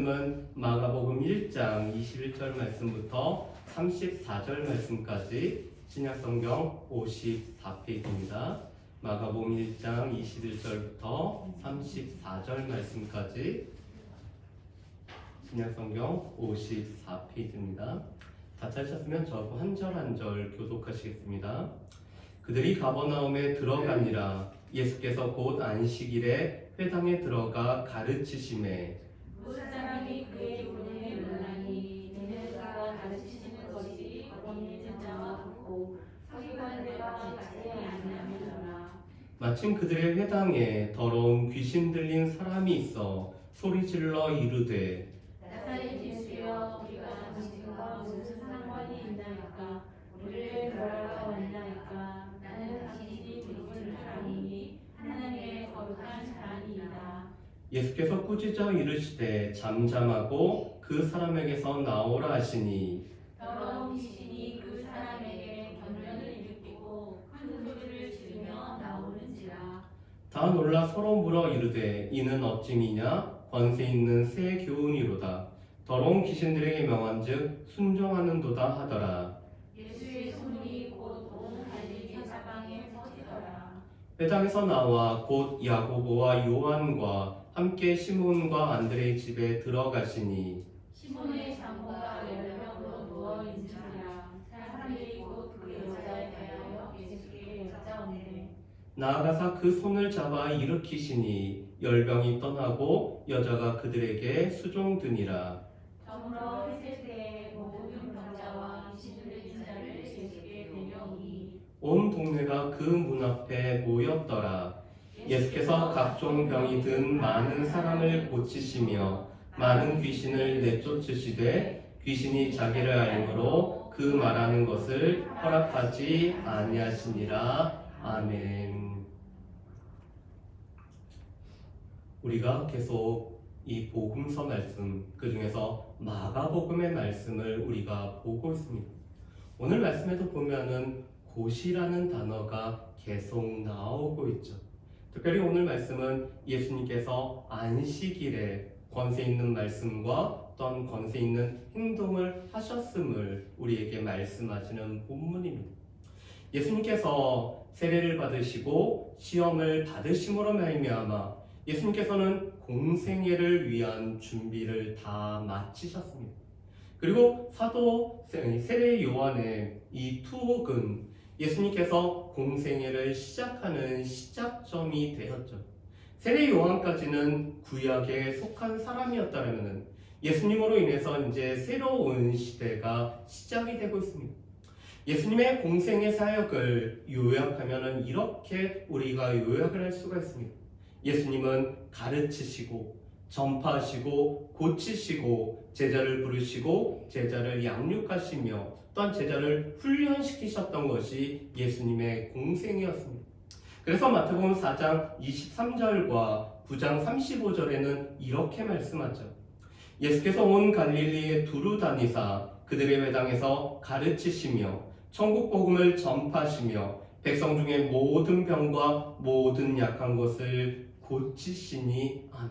말씀은 마가복음 1장 21절 말씀부터 34절 말씀까지 신약성경 54페이지입니다. 마가복음 1장 21절부터 34절 말씀까지 신약성경 54페이지입니다. 다 찾으셨으면 저하고 한 절 한 절 교독하시겠습니다. 그들이 가버나움에 들어가니라. 예수께서 곧 안식일에 회당에 들어가 가르치시매 무사람이 그의 이름에 놀라니 이는 그가 가르치시는 것이 어린이 자와 같고 서기관들과 같지 아니함이더라. 마침 그들의 회당에 더러운 귀신 들린 사람이 있어 소리질러 이르되 나사렛 예수여 우리가 당신과 무슨 상관이 있나이까? 우리를 멸하러 왔나이까? 나는 당신이 부르는 사람이니 하나님의 거룩한 자라니이다. 예수께서 꾸짖어 이르시되 잠잠하고 그 사람에게서 나오라 하시니 더러운 귀신이 그 사람에게 권면을 일으키고 큰 소리를 지르며 나오는지라. 다 놀라 서로 물어 이르되 이는 어찌미냐 권세 있는 새 교훈이로다. 더러운 귀신들에게 명한즉 순종하는도다 하더라. 예수의 손이 곧 온 갈릴리 사방에 퍼지더라. 회당에서 나와 곧 야고보와 요한과 함께 시몬과 안드레의 집에 들어가시니 시몬의 장모가 열병으로 누워 있는지라. 사람들이 곧 그 여자에 대하여 예수께 여짜오되 나아가사 그 손을 잡아 일으키시니 열병이 떠나고 여자가 그들에게 수종드니라. 저물어 했을 때 모든 병자와 귀신 들린 자를 예수께 데려오니 온 동네가 그 문 앞에 모였더라. 예수께서 각종 병이 든 많은 사람을 고치시며 많은 귀신을 내쫓으시되 귀신이 자기를 알므로 그 말하는 것을 허락하지 아니하시니라. 아멘. 우리가 계속 이 복음서 말씀, 그 중에서 마가복음의 말씀을 우리가 보고 있습니다. 오늘 말씀에도 보면은 곧이라는 단어가 계속 나오고 있죠. 특별히 오늘 말씀은 예수님께서 안식일에 권세 있는 말씀과 또한 권세 있는 행동을 하셨음을 우리에게 말씀하시는 본문입니다. 예수님께서 세례를 받으시고 시험을 받으심으로 말미암아 예수님께서는 공생애를 위한 준비를 다 마치셨습니다. 그리고 사도 세례 요한의 이 투옥은 예수님께서 공생애를 시작하는 시작점이 되었죠. 세례 요한까지는 구약에 속한 사람이었다면 예수님으로 인해서 이제 새로운 시대가 시작이 되고 있습니다. 예수님의 공생애 사역을 요약하면 이렇게 우리가 요약을 할 수가 있습니다. 예수님은 가르치시고 전파하시고 고치시고 제자를 부르시고 제자를 양육하시며 또한 제자를 훈련시키셨던 것이 예수님의 공생이었습니다. 그래서 마태복음 4장 23절과 9장 35절에는 이렇게 말씀하죠. 예수께서 온 갈릴리에 두루 다니사 그들의 회당에서 가르치시며 천국 복음을 전파하시며 백성 중에 모든 병과 모든 약한 것을 고치시니 아멘.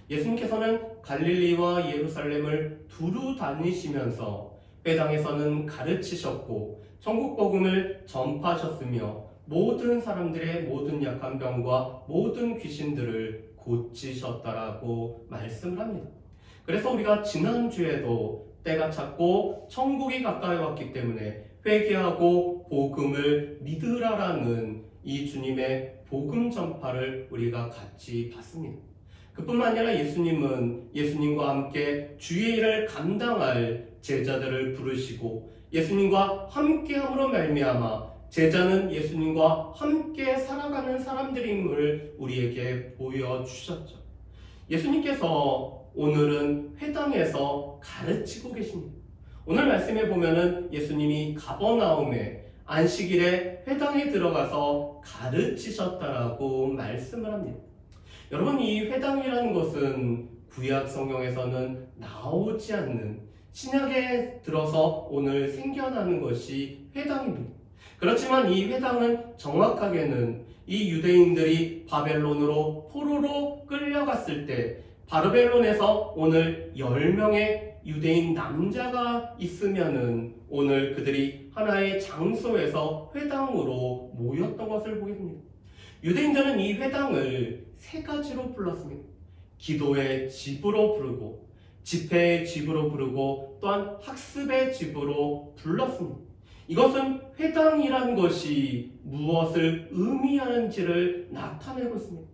예수님께서는 갈릴리와 예루살렘을 두루 다니시면서 회당에서는 가르치셨고 천국 복음을 전파하셨으며 모든 사람들의 모든 약한 병과 모든 귀신들을 고치셨다라고 말씀을 합니다. 그래서 우리가 지난주에도 때가 찼고 천국이 가까이 왔기 때문에 회개하고 복음을 믿으라라는 이 주님의 복음 전파를 우리가 같이 봤습니다. 그뿐만 아니라 예수님은 예수님과 함께 주의 일을 감당할 제자들을 부르시고 예수님과 함께함으로 말미암아 제자는 예수님과 함께 살아가는 사람들임을 우리에게 보여주셨죠. 예수님께서 오늘은 회당에서 가르치고 계십니다. 오늘 말씀에 보면은 예수님이 가버나움에 안식일에 회당에 들어가서 가르치셨다라고 말씀을 합니다. 여러분, 이 회당이라는 것은 구약 성경에서는 나오지 않는 신약에 들어서 오늘 생겨나는 것이 회당입니다. 그렇지만 이 회당은 정확하게는 이 유대인들이 바벨론으로 포로로 끌려갔을 때 바르벨론에서 오늘 10명의 유대인 남자가 있으면은 오늘 그들이 하나의 장소에서 회당으로 모였던 것을 보게 됩니다. 유대인들은 이 회당을 세 가지로 불렀습니다. 기도의 집으로 부르고, 집회의 집으로 부르고, 또한 학습의 집으로 불렀습니다. 이것은 회당이란 것이 무엇을 의미하는지를 나타내고 있습니다.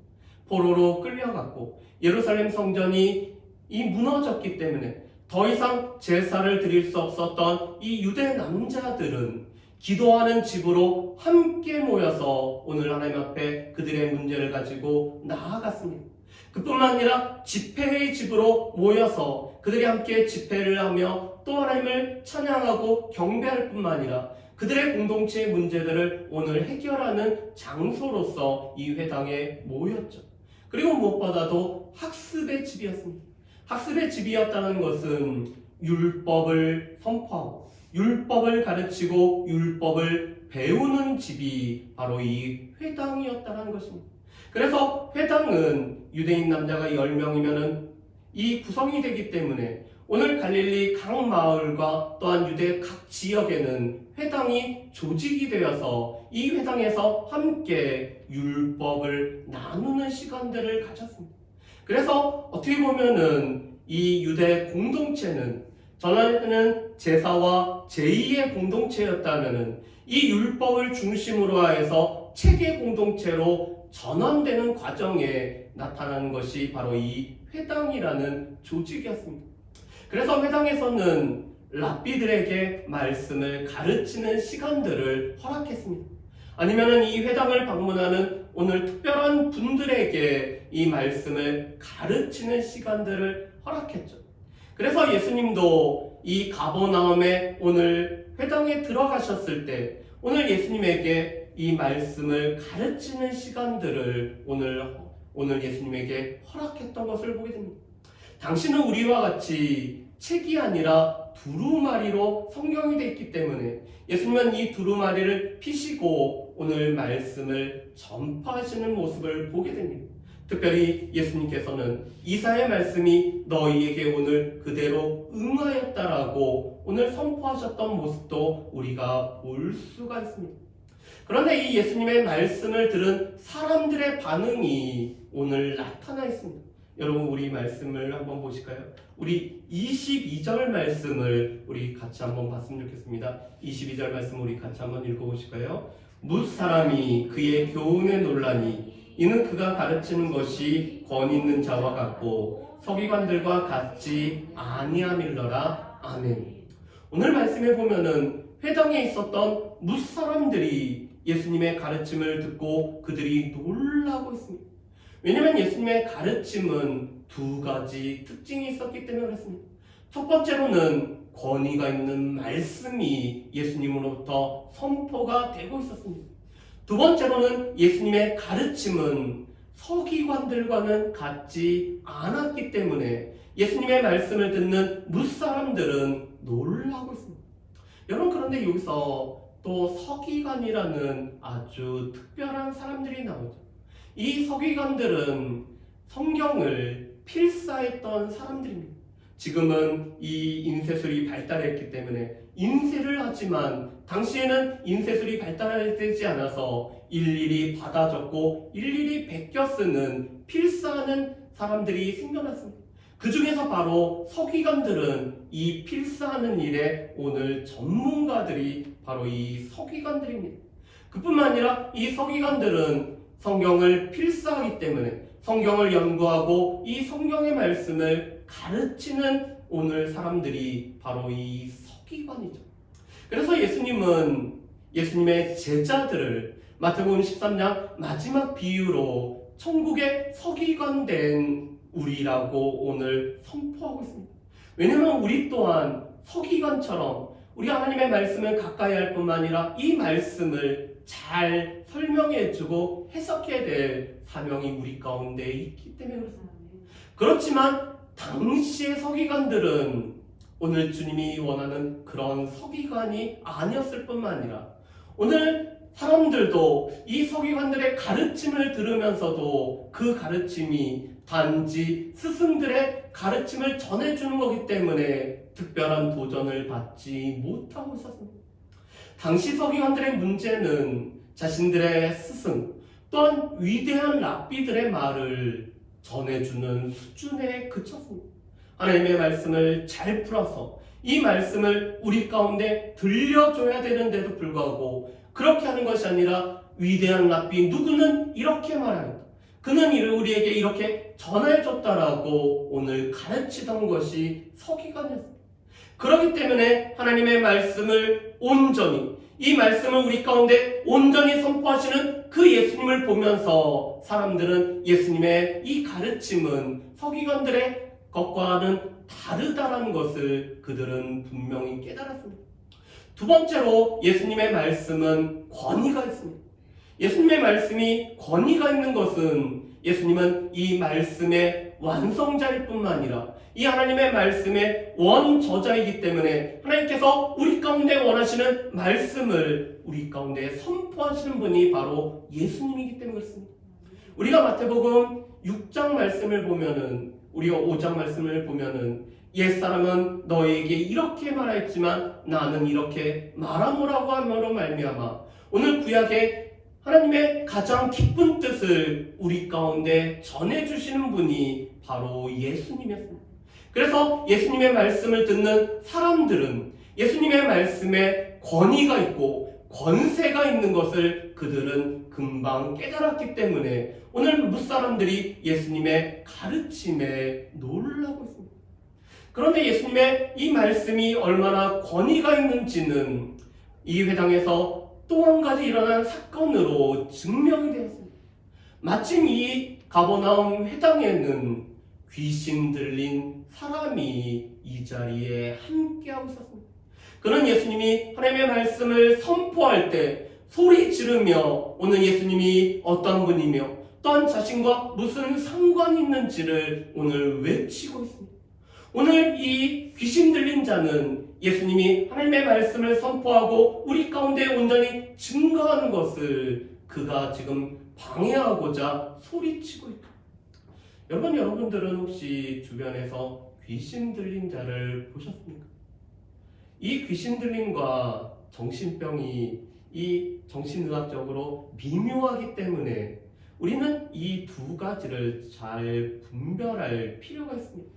포로로 끌려갔고 예루살렘 성전이 무너졌기 때문에 더 이상 제사를 드릴 수 없었던 이 유대 남자들은 기도하는 집으로 함께 모여서 오늘 하나님 앞에 그들의 문제를 가지고 나아갔습니다. 그뿐만 아니라 집회의 집으로 모여서 그들이 함께 집회를 하며 또 하나님을 찬양하고 경배할 뿐만 아니라 그들의 공동체의 문제들을 오늘 해결하는 장소로서 이 회당에 모였죠. 그리고 무엇보다도 학습의 집이었습니다. 학습의 집이었다는 것은 율법을 선포하고 율법을 가르치고 율법을 배우는 집이 바로 이 회당이었다는 것입니다. 그래서 회당은 유대인 남자가 10명이면 이 구성이 되기 때문에 오늘 갈릴리 각 마을과 또한 유대 각 지역에는 회당이 조직이 되어서 이 회당에서 함께 율법을 나누는 시간들을 가졌습니다. 그래서 어떻게 보면은 이 유대 공동체는 전에는 제사와 제의의 공동체였다면은 이 율법을 중심으로 해서 체계 공동체로 전환되는 과정에 나타나는 것이 바로 이 회당이라는 조직이었습니다. 그래서 회당에서는 랍비들에게 말씀을 가르치는 시간들을 허락했습니다. 아니면은 이 회당을 방문하는 오늘 특별한 분들에게 이 말씀을 가르치는 시간들을 허락했죠. 그래서 예수님도 이 가버나움에 오늘 회당에 들어가셨을 때 오늘 예수님에게 이 말씀을 가르치는 시간들을 오늘 예수님에게 허락했던 것을 보게 됩니다. 당신은 우리와 같이 책이 아니라 두루마리로 성경이 되어 있기 때문에 예수님은 이 두루마리를 피시고 오늘 말씀을 전파하시는 모습을 보게 됩니다. 특별히 예수님께서는 이사야의 말씀이 너희에게 오늘 그대로 응하였다라고 오늘 선포하셨던 모습도 우리가 볼 수가 있습니다. 그런데 이 예수님의 말씀을 들은 사람들의 반응이 오늘 나타나 있습니다. 여러분 우리 말씀을 한번 보실까요? 우리 22절 말씀을 우리 같이 한번 봤으면 좋겠습니다. 22절 말씀 우리 같이 한번 읽어보실까요? 뭇 사람이 그의 교훈에 놀라니 이는 그가 가르치는 것이 권 있는 자와 같고 서기관들과 같지 아니함일러라. 아멘. 오늘 말씀에 보면은 회당에 있었던 뭇 사람들이 예수님의 가르침을 듣고 그들이 놀라고 있습니다. 왜냐하면 예수님의 가르침은 두 가지 특징이 있었기 때문에 그렇습니다. 첫 번째로는 권위가 있는 말씀이 예수님으로부터 선포가 되고 있었습니다. 두 번째로는 예수님의 가르침은 서기관들과는 같지 않았기 때문에 예수님의 말씀을 듣는 뭇사람들은 놀라고 있습니다. 여러분 그런데 여기서 또 서기관이라는 아주 특별한 사람들이 나오죠. 이 서기관들은 성경을 필사했던 사람들입니다. 지금은 이 인쇄술이 발달했기 때문에 인쇄를 하지만 당시에는 인쇄술이 발달되지 않아서 일일이 받아 적고 일일이 베껴 쓰는 필사하는 사람들이 생겨났습니다. 그 중에서 바로 서기관들은 이 필사하는 일에 오늘 전문가들이 바로 이 서기관들입니다. 그뿐만 아니라 이 서기관들은 성경을 필사하기 때문에 성경을 연구하고 이 성경의 말씀을 가르치는 오늘 사람들이 바로 이 서기관이죠. 그래서 예수님은 예수님의 제자들을 마태복음 13장 마지막 비유로 천국의 서기관 된 우리라고 오늘 선포하고 있습니다. 왜냐하면 우리 또한 서기관처럼 우리 하나님의 말씀을 가까이 할 뿐만 아니라 이 말씀을 잘 설명해주고 해석해야 될 사명이 우리 가운데 있기 때문에 그렇습니다. 그렇지만 당시의 서기관들은 오늘 주님이 원하는 그런 서기관이 아니었을 뿐만 아니라 오늘 사람들도 이 서기관들의 가르침을 들으면서도 그 가르침이 단지 스승들의 가르침을 전해주는 거기 때문에 특별한 도전을 받지 못하고 있었습니다. 당시 서기관들의 문제는 자신들의 스승 또한 위대한 랍비들의 말을 전해주는 수준에 그쳤습니다. 하나님의 말씀을 잘 풀어서 이 말씀을 우리 가운데 들려줘야 되는데도 불구하고 그렇게 하는 것이 아니라 위대한 랍비 누구는 이렇게 말합니다. 그는 우리에게 이렇게 전해줬다라고 오늘 가르치던 것이 서기관이었습니다. 그렇기 때문에 하나님의 말씀을 온전히 이 말씀을 우리 가운데 온전히 선포하시는 그 예수님을 보면서 사람들은 예수님의 이 가르침은 서기관들의 것과는 다르다라는 것을 그들은 분명히 깨달았습니다. 두 번째로 예수님의 말씀은 권위가 있습니다. 예수님의 말씀이 권위가 있는 것은 예수님은 이 말씀의 완성자일 뿐만 아니라 이 하나님의 말씀의 원저자이기 때문에 하나님께서 우리 가운데 원하시는 말씀을 우리 가운데 선포하시는 분이 바로 예수님이기 때문에 그렇습니다. 우리가 마태복음 6장 말씀을 보면은 우리가 5장 말씀을 보면은 옛사람은 너에게 이렇게 말했지만 나는 이렇게 말하노라고 함으로 말미암아 오늘 구약의 하나님의 가장 기쁜 뜻을 우리 가운데 전해주시는 분이 바로 예수님이었습니다. 그래서 예수님의 말씀을 듣는 사람들은 예수님의 말씀에 권위가 있고 권세가 있는 것을 그들은 금방 깨달았기 때문에 오늘 무사람들이 예수님의 가르침에 놀라고 있습니다. 그런데 예수님의 이 말씀이 얼마나 권위가 있는지는 이 회당에서 또 한 가지 일어난 사건으로 증명이 되었습니다. 마침 이 가버나움 회당에는 귀신 들린 사람이 이 자리에 함께하고 있었습니다. 그는 예수님이 하나님의 말씀을 선포할 때 소리 지르며 오늘 예수님이 어떤 분이며 또한 자신과 무슨 상관이 있는지를 오늘 외치고 있습니다. 오늘 이 귀신 들린 자는 예수님이 하나님의 말씀을 선포하고 우리 가운데 온전히 증거하는 것을 그가 지금 방해하고자 소리치고 있다. 여러분들은 혹시 주변에서 귀신 들린 자를 보셨습니까? 이 귀신 들림과 정신병이 이 정신의학적으로 미묘하기 때문에 우리는 이 두 가지를 잘 분별할 필요가 있습니다.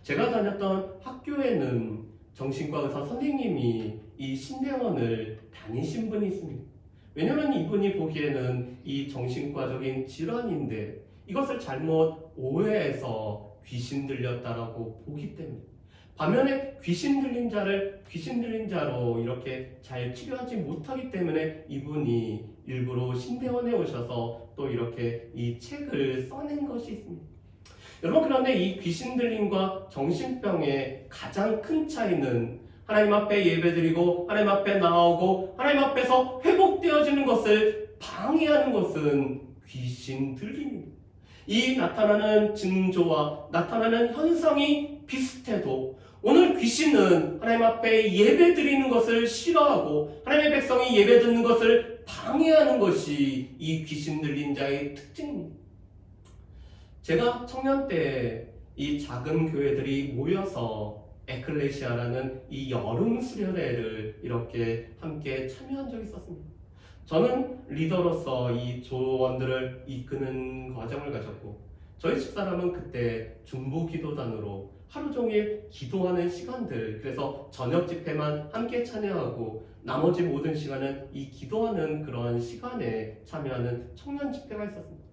제가 다녔던 학교에는 정신과 의사 선생님이 이 신대원을 다니신 분이 있습니다. 왜냐하면 이분이 보기에는 이 정신과적인 질환인데 이것을 잘못 오해해서 귀신 들렸다라고 보기 때문에 반면에 귀신 들린 자를 귀신 들린 자로 이렇게 잘 치료하지 못하기 때문에 이분이 일부러 신대원에 오셔서 또 이렇게 이 책을 써낸 것이 있습니다. 여러분, 그런데 이 귀신 들림과 정신병의 가장 큰 차이는 하나님 앞에 예배드리고 하나님 앞에 나오고 하나님 앞에서 회복되어지는 것을 방해하는 것은 귀신 들림입니다. 이 나타나는 징조와 나타나는 현상이 비슷해도 오늘 귀신은 하나님 앞에 예배드리는 것을 싫어하고 하나님의 백성이 예배드리는 것을 방해하는 것이 이 귀신 들린 자의 특징입니다. 제가 청년 때 이 작은 교회들이 모여서 에클레시아라는 이 여름 수련회를 이렇게 함께 참여한 적이 있었습니다. 저는 리더로서 이 조원들을 이끄는 과정을 가졌고 저희 집사람은 그때 중보기도단으로 하루 종일 기도하는 시간들, 그래서 저녁 집회만 함께 참여하고 나머지 모든 시간은 이 기도하는 그런 시간에 참여하는 청년 집회가 있었습니다.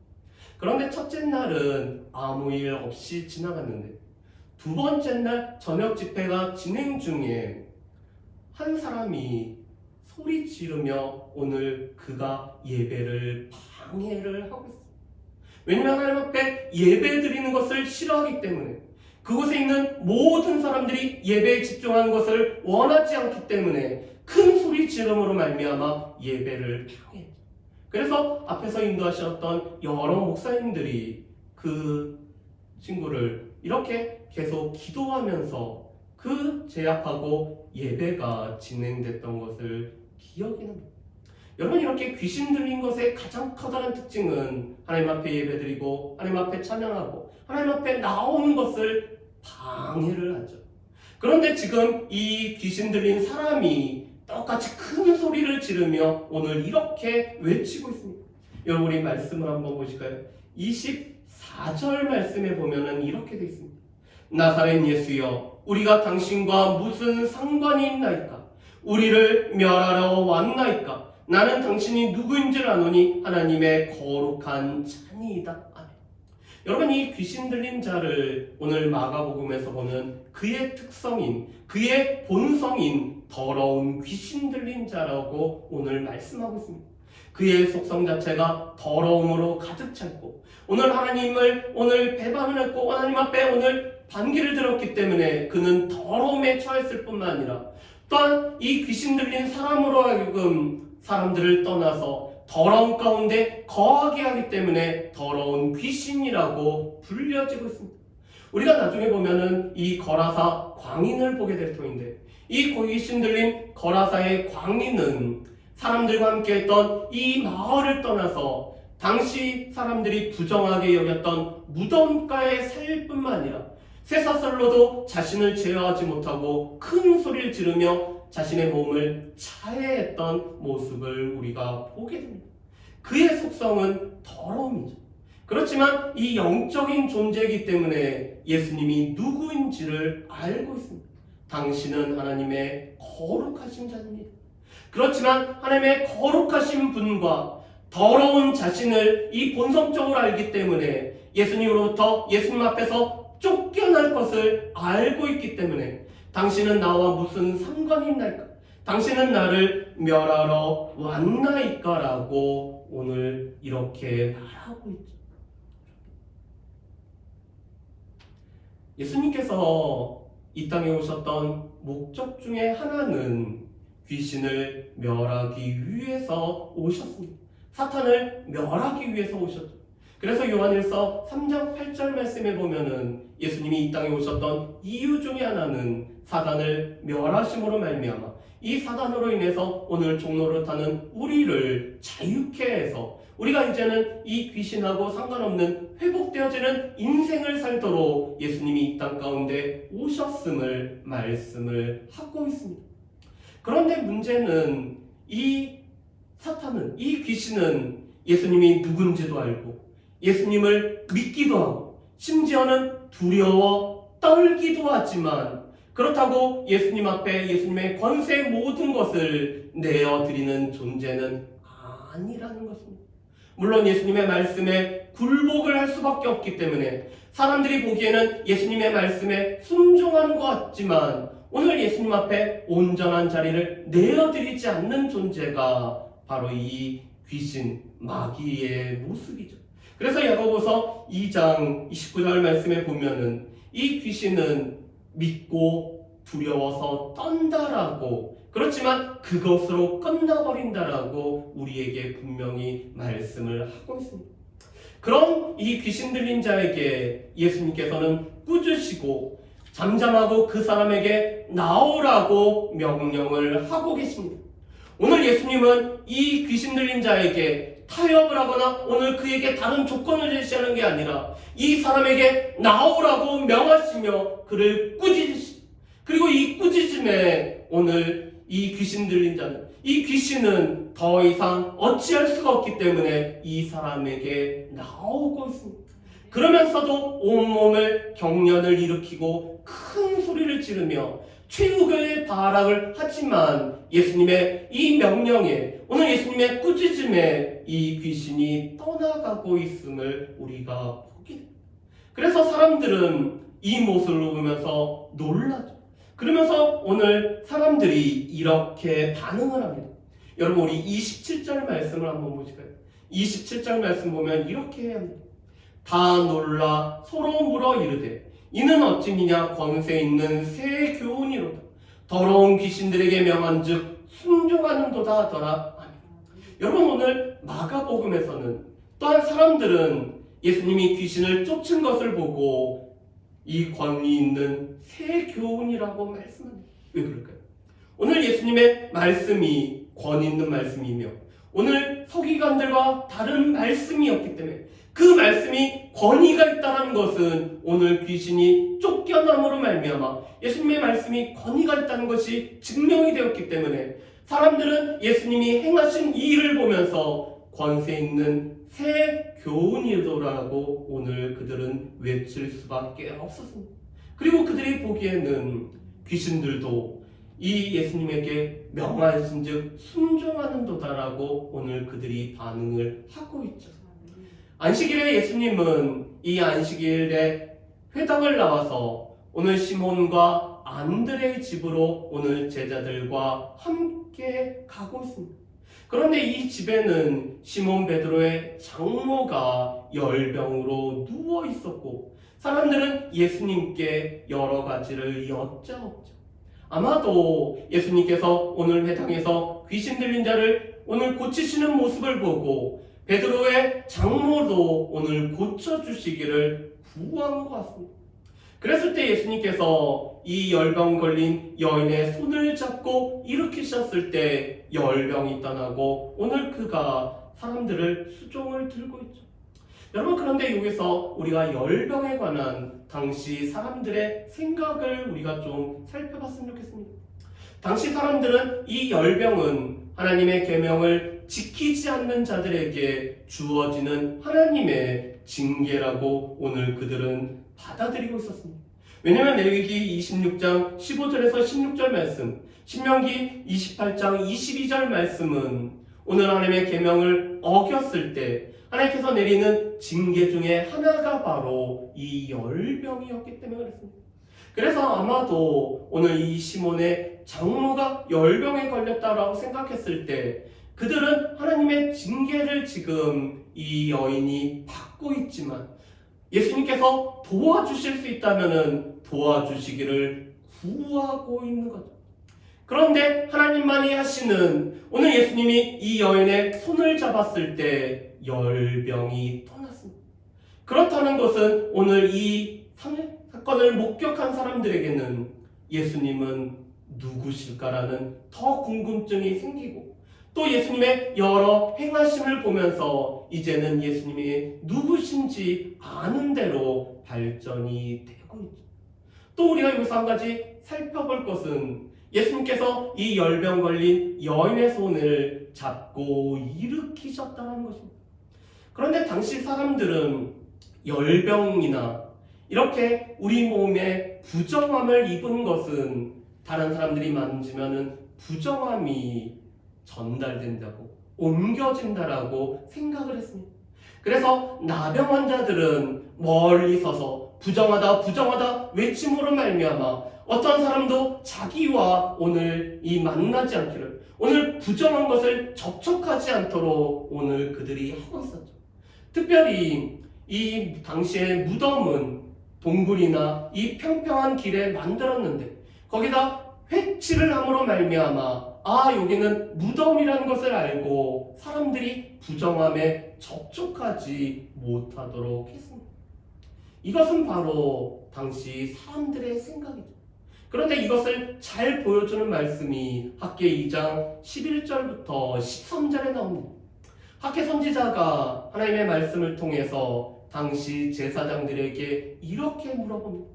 그런데 첫째 날은 아무 일 없이 지나갔는데 두 번째 날 저녁 집회가 진행 중에 한 사람이 소리 지르며 오늘 그가 예배를 방해를 하고 있어요. 왜냐하면 하나님 앞에 예배 드리는 것을 싫어하기 때문에 그곳에 있는 모든 사람들이 예배에 집중하는 것을 원하지 않기 때문에 큰 소리 지름으로 말미암아 예배를 방해했죠. 그래서 앞에서 인도하셨던 여러 목사님들이 그 친구를 이렇게 계속 기도하면서 그 제압하고 예배가 진행됐던 것을 기억이 납니다. 여러분, 이렇게 귀신 들린 것의 가장 커다란 특징은 하나님 앞에 예배드리고 하나님 앞에 찬양하고 하나님 앞에 나오는 것을 방해를 하죠. 그런데 지금 이 귀신 들린 사람이 똑같이 큰 소리를 지르며 오늘 이렇게 외치고 있습니다. 여러분 우리 말씀을 한번 보실까요? 24절 말씀에 보면은 이렇게 되어 있습니다. 나사렛 예수여, 우리가 당신과 무슨 상관이 있나이까? 우리를 멸하러 왔나이까? 나는 당신이 누구인지를 아노니 하나님의 거룩한 자니이다. 아멘. 여러분 이 귀신 들린 자를 오늘 마가복음에서 보는 그의 특성인, 그의 본성인 더러운 귀신 들린 자라고 오늘 말씀하고 있습니다. 그의 속성 자체가 더러움으로 가득 찼고 오늘 하나님을 오늘 배반을 했고 하나님 앞에 오늘 반기를 들었기 때문에 그는 더러움에 처했을 뿐만 아니라 또한 이 귀신 들린 사람으로 하여금 사람들을 떠나서 더러운 가운데 거하게 하기 때문에 더러운 귀신이라고 불려지고 있습니다. 우리가 나중에 보면은 이 거라사 광인을 보게 될 터인데 이 귀신 들린 거라사의 광인은 사람들과 함께 했던 이 마을을 떠나서 당시 사람들이 부정하게 여겼던 무덤가에 살 뿐만 아니라 쇠사슬로도 자신을 제어하지 못하고 큰 소리를 지르며 자신의 몸을 차해했던 모습을 우리가 보게 됩니다. 그의 속성은 더러움이죠. 그렇지만 이 영적인 존재이기 때문에 예수님이 누구인지를 알고 있습니다. 당신은 하나님의 거룩하신 자입니다. 그렇지만 하나님의 거룩하신 분과 더러운 자신을 이 본성적으로 알기 때문에 예수님으로부터 예수님 앞에서 쫓겨날 것을 알고 있기 때문에 당신은 나와 무슨 상관이 있나이까? 당신은 나를 멸하러 왔나이까? 라고 오늘 이렇게 말하고 있죠. 예수님께서 이 땅에 오셨던 목적 중에 하나는 귀신을 멸하기 위해서 오셨습니다. 사탄을 멸하기 위해서 오셨죠. 그래서 요한일서 3장 8절 말씀에 보면은 예수님이 이 땅에 오셨던 이유 중에 하나는 사단을 멸하심으로 말미암아 이 사단으로 인해서 오늘 종노릇하는 우리를 자유케 해서 우리가 이제는 이 귀신하고 상관없는 회복되어지는 인생을 살도록 예수님이 이 땅 가운데 오셨음을 말씀을 하고 있습니다. 그런데 문제는 이 사탄은, 이 귀신은 예수님이 누군지도 알고 예수님을 믿기도 하고 심지어는 두려워 떨기도 하지만 그렇다고 예수님 앞에 예수님의 권세의 모든 것을 내어드리는 존재는 아니라는 것입니다. 물론 예수님의 말씀에 굴복을 할 수밖에 없기 때문에 사람들이 보기에는 예수님의 말씀에 순종하는 것 같지만 오늘 예수님 앞에 온전한 자리를 내어드리지 않는 존재가 바로 이 귀신, 마귀의 모습이죠. 그래서 야고보서 2장 29절 말씀에 보면은 이 귀신은 믿고 두려워서 떤다라고 그렇지만 그것으로 끝나버린다라고 우리에게 분명히 말씀을 하고 있습니다. 그럼 이 귀신 들린 자에게 예수님께서는 꾸짖으시고 잠잠하고 그 사람에게 나오라고 명령을 하고 계십니다. 오늘 예수님은 이 귀신 들린 자에게 타협을 하거나 오늘 그에게 다른 조건을 제시하는 게 아니라 이 사람에게 나오라고 명하시며 그를 꾸짖으시. 그리고 이 꾸짖음에 오늘 이 귀신 들린 자는 이 귀신은 더 이상 어찌할 수가 없기 때문에 이 사람에게 나오고 있습니다. 그러면서도 온몸을 경련을 일으키고 큰 소리를 지르며 최후의 발악을 하지만 예수님의 이 명령에 오늘 예수님의 꾸짖음에 이 귀신이 떠나가고 있음을 우리가 보게 됩니다. 그래서 사람들은 이 모습을 보면서 놀라죠. 그러면서 오늘 사람들이 이렇게 반응을 합니다. 여러분 우리 27절 말씀을 한번 보실까요? 27절 말씀 보면 이렇게 해야 합니다. 다 놀라 서로 물어 이르되 이는 어찌니냐 권세 있는 새 교훈이로다. 더러운 귀신들에게 명한즉 순종하는도다 하더라. 아멘. 여러분 오늘 마가복음에서는 또한 사람들은 예수님이 귀신을 쫓은 것을 보고 이 권위 있는 새 교훈이라고 말씀합니다. 왜 그럴까요? 오늘 예수님의 말씀이 권위 있는 말씀이며 오늘 서기관들과 다른 말씀이었기 때문에 그 말씀이 권위가 있다는 것은 오늘 귀신이 쫓겨남으로 말미암아 예수님의 말씀이 권위가 있다는 것이 증명이 되었기 때문에 사람들은 예수님이 행하신 이 일을 보면서 권세 있는 새 교훈이더라고 오늘 그들은 외칠 수밖에 없었습니다. 그리고 그들이 보기에는 귀신들도 이 예수님에게 명하신 즉 순종하는도다라고 오늘 그들이 반응을 하고 있죠. 안식일에 예수님은 이 안식일에 회당을 나와서 오늘 시몬과 안드레의 집으로 오늘 제자들과 함께 가고 있습니다. 그런데 이 집에는 시몬 베드로의 장모가 열병으로 누워 있었고 사람들은 예수님께 여러 가지를 여짜옵죠. 아마도 예수님께서 오늘 회당에서 귀신 들린 자를 오늘 고치시는 모습을 보고 베드로의 장모도 오늘 고쳐주시기를 구한 것 같습니다. 그랬을 때 예수님께서 이 열병 걸린 여인의 손을 잡고 일으키셨을 때 열병이 떠나고 오늘 그가 사람들을 수종을 들고 있죠. 여러분, 그런데 여기서 우리가 열병에 관한 당시 사람들의 생각을 우리가 좀 살펴봤으면 좋겠습니다. 당시 사람들은 이 열병은 하나님의 계명을 지키지 않는 자들에게 주어지는 하나님의 징계라고 오늘 그들은 받아들이고 있었습니다. 왜냐하면 레위기 26장 15절에서 16절 말씀, 신명기 28장 22절 말씀은 오늘 하나님의 계명을 어겼을 때 하나님께서 내리는 징계 중에 하나가 바로 이 열병이었기 때문에 그렇습니다. 그래서 아마도 오늘 이 시몬의 장모가 열병에 걸렸다라고 생각했을 때 그들은 하나님의 징계를 지금 이 여인이 받고 있지만 예수님께서 도와주실 수 있다면 도와주시기를 구하고 있는 거죠. 그런데 하나님만이 하시는 오늘 예수님이 이 여인의 손을 잡았을 때 열병이 떠났습니다. 그렇다는 것은 오늘 이 사건을 목격한 사람들에게는 예수님은 누구실까라는 더 궁금증이 생기고 또 예수님의 여러 행하심을 보면서 이제는 예수님이 누구신지 아는 대로 발전이 되고 있죠. 또 우리가 여기서 한 가지 살펴볼 것은 예수님께서 이 열병 걸린 여인의 손을 잡고 일으키셨다는 것입니다. 그런데 당시 사람들은 열병이나 이렇게 우리 몸에 부정함을 입은 것은 다른 사람들이 만지면은 부정함이 전달된다고 옮겨진다라고 생각을 했습니다. 그래서 나병 환자들은 멀리 서서 부정하다 외침으로 말미암아 어떤 사람도 자기와 오늘 이 만나지 않기를 오늘 부정한 것을 접촉하지 않도록 오늘 그들이 하고 있었죠. 특별히 이 당시에 무덤은 동굴이나 이 평평한 길에 만들었는데 거기다 회치를 함으로 말미암아 여기는 무덤이라는 것을 알고 사람들이 부정함에 접촉하지 못하도록 했습니다. 이것은 바로 당시 사람들의 생각이죠. 그런데 이것을 잘 보여주는 말씀이 학개 2장 11절부터 13절에 나옵니다. 학개 선지자가 하나님의 말씀을 통해서 당시 제사장들에게 이렇게 물어봅니다.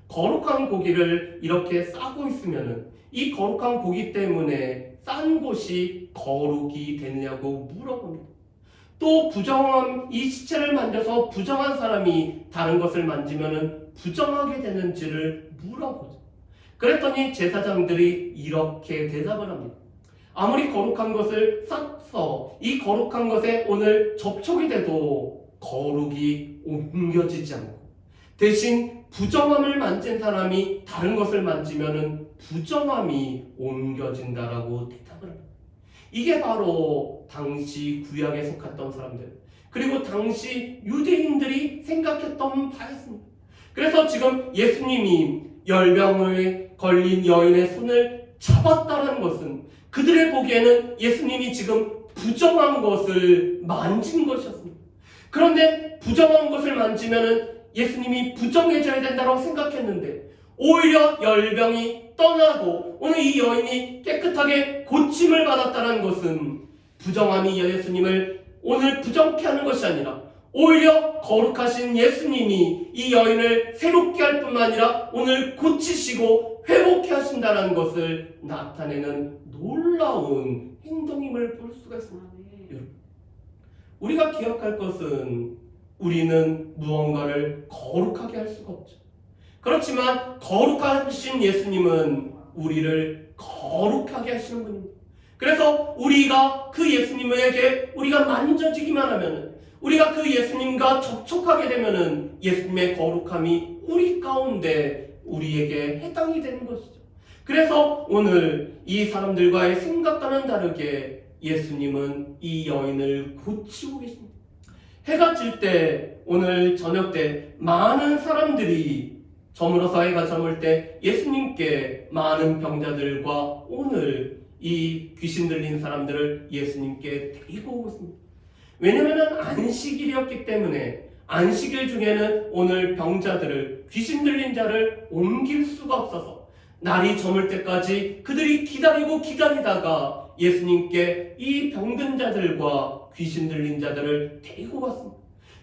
거룩한 고기를 이렇게 싸고 있으면 이 거룩한 고기 때문에 싼 곳이 거룩이 되느냐고 물어봅니다. 또 부정한 이 시체를 만져서 부정한 사람이 다른 것을 만지면 부정하게 되는지를 물어보죠. 그랬더니 제사장들이 이렇게 대답을 합니다. 아무리 거룩한 것을 싸서 이 거룩한 것에 오늘 접촉이 돼도 거룩이 옮겨지지 않고 대신 부정함을 만진 사람이 다른 것을 만지면 부정함이 옮겨진다라고 대답을 합니다. 이게 바로 당시 구약에 속했던 사람들 그리고 당시 유대인들이 생각했던 바였습니다. 그래서 지금 예수님이 열병에 걸린 여인의 손을 잡았다는 것은 그들의 보기에는 예수님이 지금 부정한 것을 만진 것이었습니다. 그런데 부정한 것을 만지면 예수님이 부정해져야 된다고 생각했는데 오히려 열병이 떠나고 오늘 이 여인이 깨끗하게 고침을 받았다는 것은 부정함이 예수님을 오늘 부정케 하는 것이 아니라 오히려 거룩하신 예수님이 이 여인을 새롭게 할 뿐만 아니라 오늘 고치시고 회복해 하신다는 것을 나타내는 놀라운 행동임을 볼 수가 있습니다. 여러분, 우리가 기억할 것은 우리는 무언가를 거룩하게 할 수가 없죠. 그렇지만 거룩하신 예수님은 우리를 거룩하게 하시는 분입니다. 그래서 우리가 그 예수님에게 우리가 만져지기만 하면, 우리가 그 예수님과 접촉하게 되면은 예수님의 거룩함이 우리 가운데 우리에게 해당이 되는 것이죠. 그래서 오늘 이 사람들과의 생각과는 다르게 예수님은 이 여인을 고치고 계십니다. 해가 질 때, 오늘 저녁 때 많은 사람들이 저물어서 해가 저물 때 예수님께 많은 병자들과 오늘 이 귀신 들린 사람들을 예수님께 데리고 오고 있습니다. 왜냐하면 안식일이었기 때문에 안식일 중에는 오늘 병자들을, 귀신 들린 자를 옮길 수가 없어서 날이 저물 때까지 그들이 기다리다가 예수님께 이 병든 자들과 귀신 들린 자들을 데리고 갔습니다.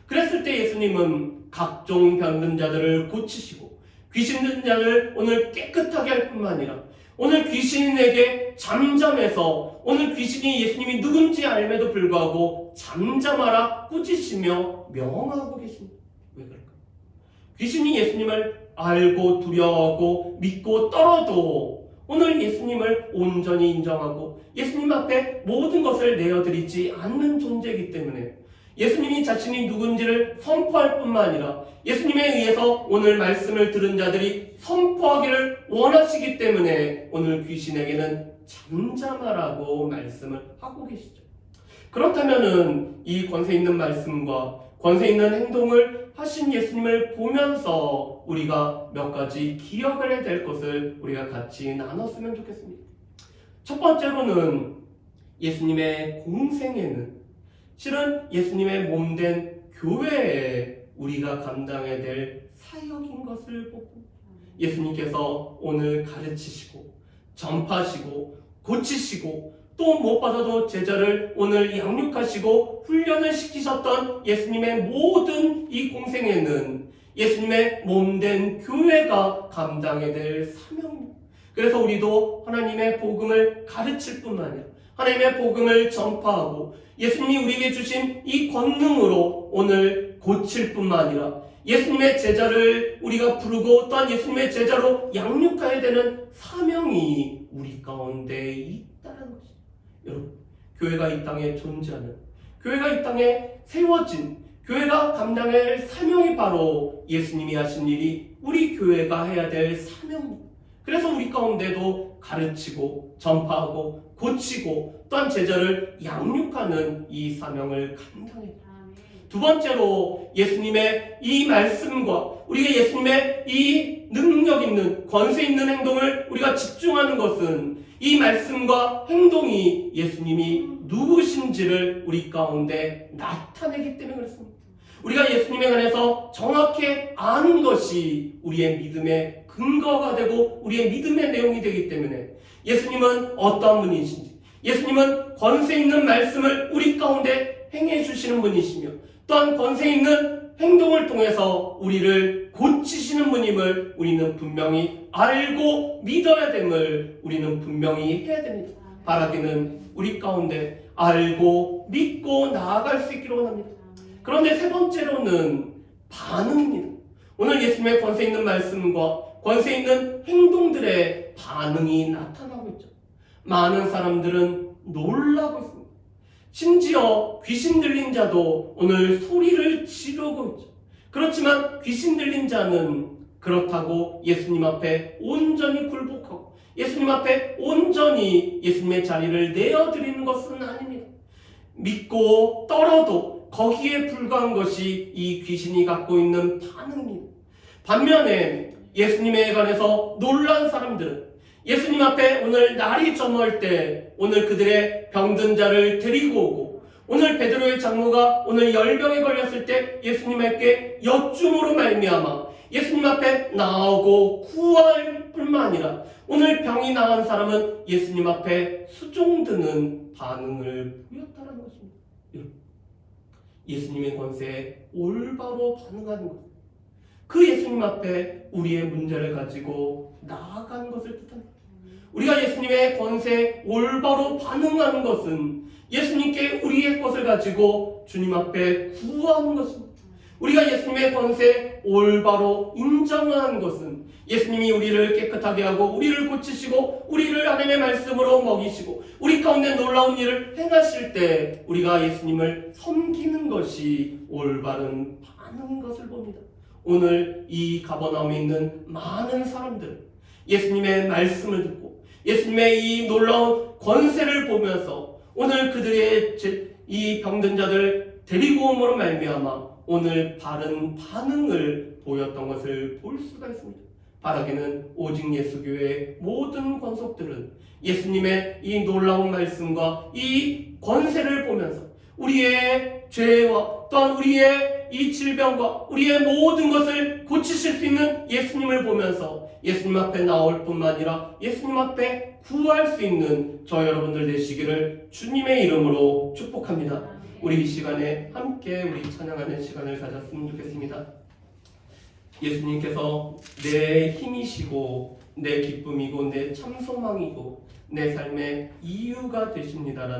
그랬을 때 예수님은 각종 병든 자들을 고치시고 귀신 들린 자를 오늘 깨끗하게 할 뿐만 아니라 오늘 귀신에게 잠잠해서, 오늘 귀신이 예수님이 누군지 알매도 불구하고 잠잠하라 꾸짖으시며 명하고 계십니다. 왜 그럴까요? 귀신이 예수님을 알고 두려워하고 믿고 떨어도 오늘 예수님을 온전히 인정하고 예수님 앞에 모든 것을 내어드리지 않는 존재이기 때문에 예수님이 자신이 누군지를 선포할 뿐만 아니라 예수님에 의해서 오늘 말씀을 들은 자들이 선포하기를 원하시기 때문에 오늘 귀신에게는 잠잠하라고 말씀을 하고 계시죠. 그렇다면은 이 권세 있는 말씀과 권세 있는 행동을 하신 예수님을 보면서 우리가 몇 가지 기억을 해야 될 것을 우리가 같이 나눴으면 좋겠습니다. 첫 번째로는 예수님의 공생애는 실은 예수님의 몸된 교회에 우리가 감당해야 될 사역인 것을 보고 예수님께서 오늘 가르치시고 전파하시고 고치시고 또 무엇보다도 제자를 오늘 양육하시고 훈련을 시키셨던 예수님의 모든 이 공생애는 예수님의 몸된 교회가 감당해야 될 사명입니다. 그래서 우리도 하나님의 복음을 가르칠 뿐만 아니라 하나님의 복음을 전파하고 예수님이 우리에게 주신 이 권능으로 오늘 고칠 뿐만 아니라 예수님의 제자를 우리가 부르고 또한 예수님의 제자로 양육해야 되는 사명이 우리 가운데 있다는 것입니다. 여러분, 교회가 이 땅에 존재하는, 교회가 이 땅에 세워진, 교회가 감당할 사명이 바로 예수님이 하신 일이 우리 교회가 해야 될 사명입니다. 그래서 우리 가운데도 가르치고 전파하고 고치고 또한 제자를 양육하는 이 사명을 감당해야 됩니다. 두 번째로 예수님의 이 말씀과 우리가 예수님의 이 능력 있는 권세 있는 행동을 우리가 집중하는 것은 이 말씀과 행동이 예수님이 누구신지를 우리 가운데 나타내기 때문에 그렇습니다. 우리가 예수님에 관해서 정확히 아는 것이 우리의 믿음의 근거가 되고 우리의 믿음의 내용이 되기 때문에 예수님은 어떠한 분이신지, 예수님은 권세 있는 말씀을 우리 가운데 행해 주시는 분이시며 또한 권세 있는 행동을 통해서 우리를 고치시는 분임을 우리는 분명히 알고 믿어야 됨을 우리는 분명히 해야 됩니다. 바라기는 우리 가운데 알고 믿고 나아갈 수 있기를 원합니다. 그런데 세 번째로는 반응입니다. 오늘 예수님의 권세 있는 말씀과 권세 있는 행동들의 반응이 나타나고 있죠. 많은 사람들은 놀라고 있습니다. 심지어 귀신 들린 자도 오늘 소리를 지르고 있죠. 그렇지만 귀신 들린 자는 그렇다고 예수님 앞에 온전히 굴복하고 예수님 앞에 온전히 예수님의 자리를 내어드리는 것은 아닙니다. 믿고 떨어도 거기에 불과한 것이 이 귀신이 갖고 있는 반응입니다. 반면에 예수님에 관해서 놀란 사람들은 예수님 앞에 오늘 날이 저물 때 오늘 그들의 병든 자를 데리고 오고 오늘 베드로의 장모가 오늘 열병에 걸렸을 때 예수님께 여쭈므로 말미암아 예수님 앞에 나오고 구할 뿐만 아니라 오늘 병이 나은 사람은 예수님 앞에 수종드는 반응을 보였다는 것입니다. 예수님의 권세에 올바로 반응하는 것. 그 예수님 앞에 우리의 문제를 가지고 나아가는 것을 뜻합니다. 우리가 예수님의 권세에 올바로 반응하는 것은 예수님께 우리의 것을 가지고 주님 앞에 구하는 것입니다. 우리가 예수님의 권세에 올바로 인정하는 것은 예수님이 우리를 깨끗하게 하고 우리를 고치시고 우리를 하나님의 말씀으로 먹이시고 우리 가운데 놀라운 일을 행하실 때 우리가 예수님을 섬기는 것이 올바른 반응인 것을 봅니다. 오늘 이 가버나움에 있는 많은 사람들은 예수님의 말씀을 듣고 예수님의 이 놀라운 권세를 보면서 오늘 그들의 이 병든 자들 데리고 옴으로 말미암아 오늘 바른 반응을 보였던 것을 볼 수가 있습니다. 바라기는 오직 예수교회의 모든 권속들은 예수님의 이 놀라운 말씀과 이 권세를 보면서 우리의 죄와 또한 우리의 이 질병과 우리의 모든 것을 고치실 수 있는 예수님을 보면서 예수님 앞에 나올 뿐만 아니라 예수님 앞에 구할 수 있는 저 여러분들 되시기를 주님의 이름으로 축복합니다. 우리 이 시간에 함께 우리 찬양하는 시간을 가졌으면 좋겠습니다. 예수님께서 내 힘이시고 내 기쁨이고 내 참소망이고 내 삶의 이유가 되십니다라는